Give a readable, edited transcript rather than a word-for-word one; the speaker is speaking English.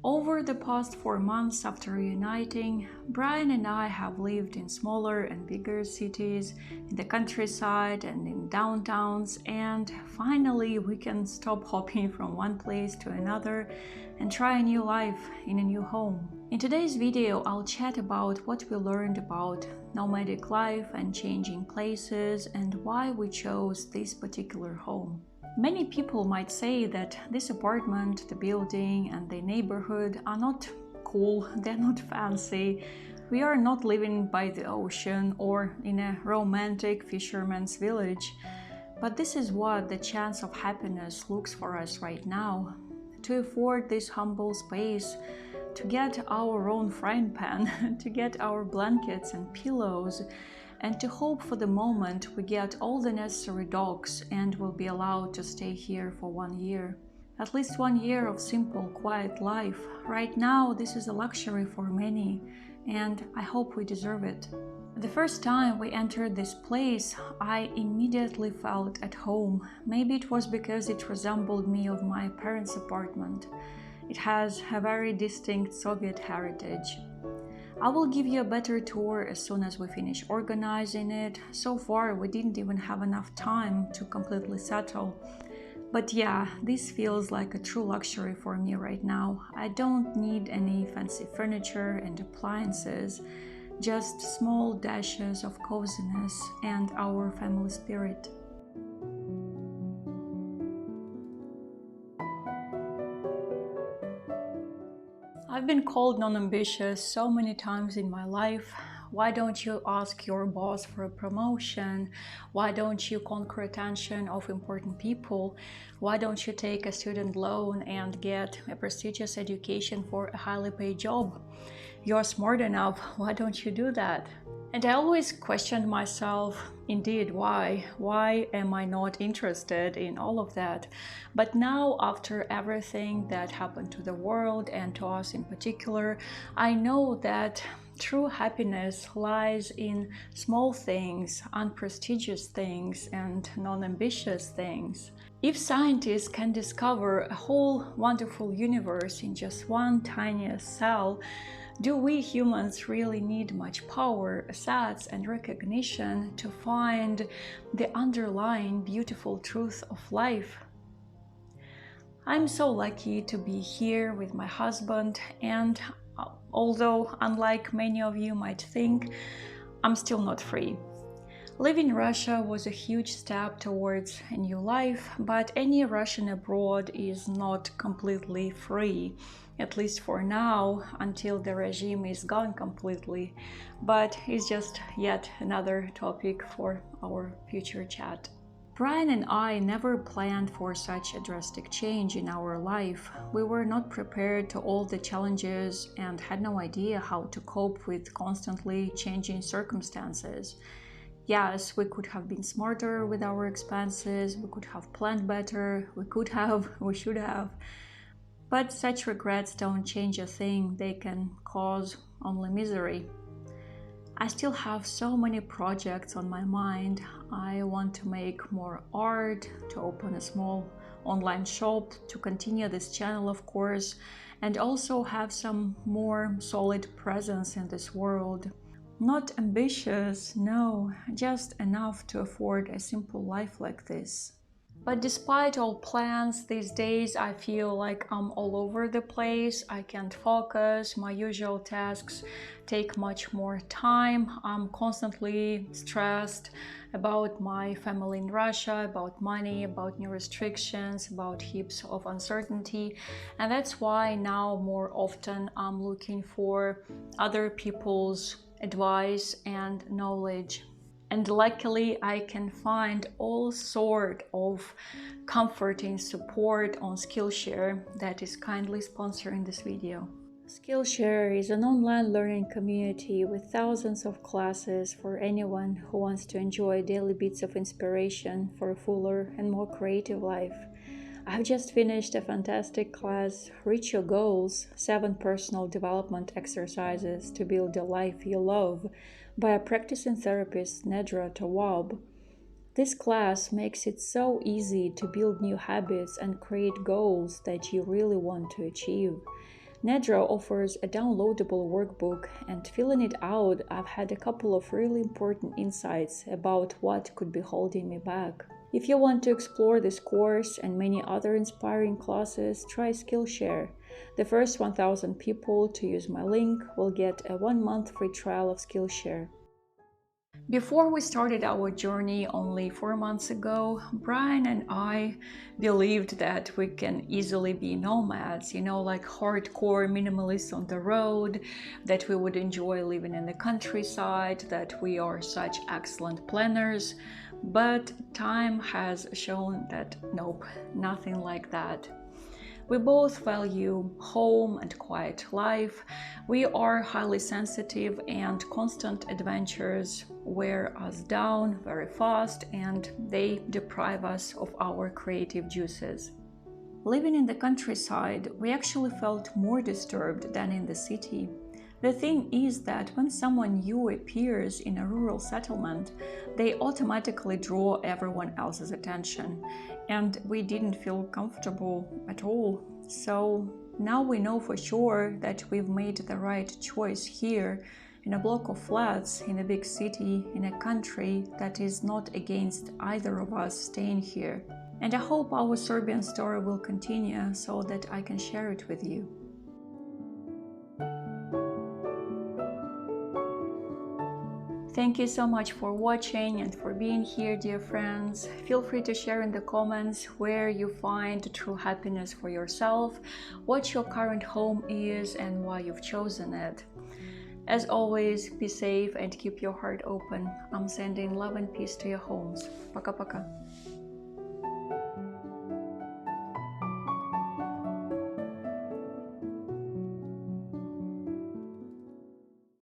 Over the past 4 months after reuniting, Brian and I have lived in smaller and bigger cities, in the countryside and in downtowns, and finally we can stop hopping from one place to another and try a new life in a new home. In today's video, I'll chat about what we learned about nomadic life and changing places and why we chose this particular home. Many people might say that this apartment, the building and the neighborhood are not cool, they're not fancy. We are not living by the ocean or in a romantic fisherman's village. But this is what the chance of happiness looks for us right now. To afford this humble space, to get our own frying pan, to get our blankets and pillows, and to hope for the moment we get all the necessary docs and will be allowed to stay here for 1 year. At least 1 year of simple, quiet life. Right now, this is a luxury for many, and I hope we deserve it. The first time we entered this place, I immediately felt at home. Maybe it was because it resembled me of my parents' apartment. It has a very distinct Soviet heritage. I will give you a better tour as soon as we finish organizing it. So far, we didn't even have enough time to completely settle. But yeah, this feels like a true luxury for me right now. I don't need any fancy furniture and appliances, just small dashes of coziness and our family spirit. I've been called non-ambitious so many times in my life. Why don't you ask your boss for a promotion? Why don't you conquer attention of important people? Why don't you take a student loan and get a prestigious education for a highly paid job? You're smart enough, why don't you do that? And I always questioned myself, indeed, why? Why am I not interested in all of that? But now, after everything that happened to the world and to us in particular, I know that true happiness lies in small things, unprestigious things, and non-ambitious things. If scientists can discover a whole wonderful universe in just one tiny cell, do we humans really need much power, assets, and recognition to find the underlying beautiful truth of life? I'm so lucky to be here with my husband, and although, unlike many of you might think, I'm still not free. Living in Russia was a huge step towards a new life, but any Russian abroad is not completely free, at least for now, until the regime is gone completely. But it's just yet another topic for our future chat. Brian and I never planned for such a drastic change in our life. We were not prepared to all the challenges and had no idea how to cope with constantly changing circumstances. Yes, we could have been smarter with our expenses, we could have planned better, we should have. But such regrets don't change a thing, they can cause only misery. I still have so many projects on my mind. I want to make more art, to open a small online shop, to continue this channel, of course, and also have some more solid presence in this world. Not ambitious, no, just enough to afford a simple life like this. But despite all plans, these days I feel like I'm all over the place. I can't focus, my usual tasks take much more time. I'm constantly stressed about my family in Russia, about money, about new restrictions, about heaps of uncertainty. And that's why now more often I'm looking for other people's advice and knowledge. And luckily I can find all sort of comforting support on Skillshare that is kindly sponsoring this video. Skillshare is an online learning community with thousands of classes for anyone who wants to enjoy daily bits of inspiration for a fuller and more creative life. I've just finished a fantastic class, Reach Your Goals, 7 personal development exercises to build a life you love, by a practicing therapist, Nedra Tawwab. This class makes it so easy to build new habits and create goals that you really want to achieve. Nedra offers a downloadable workbook, and filling it out, I've had a couple of really important insights about what could be holding me back. If you want to explore this course and many other inspiring classes, try Skillshare. The first 1,000 people to use my link will get a 1-month free trial of Skillshare. Before we started our journey only 4 months ago, Brian and I believed that we can easily be nomads, like hardcore minimalists on the road, that we would enjoy living in the countryside, that we are such excellent planners. But time has shown that nope, nothing like that. We both value home and quiet life. We are highly sensitive, and constant adventures wear us down very fast, and they deprive us of our creative juices. Living in the countryside, we actually felt more disturbed than in the city. The thing is that when someone new appears in a rural settlement, they automatically draw everyone else's attention, and we didn't feel comfortable at all. So now we know for sure that we've made the right choice here, in a block of flats, in a big city, in a country that is not against either of us staying here. And I hope our Serbian story will continue so that I can share it with you. Thank you so much for watching and for being here, dear friends. Feel free to share in the comments where you find true happiness for yourself, what your current home is, and why you've chosen it. As always, be safe and keep your heart open. I'm sending love and peace to your homes. Пока-пока.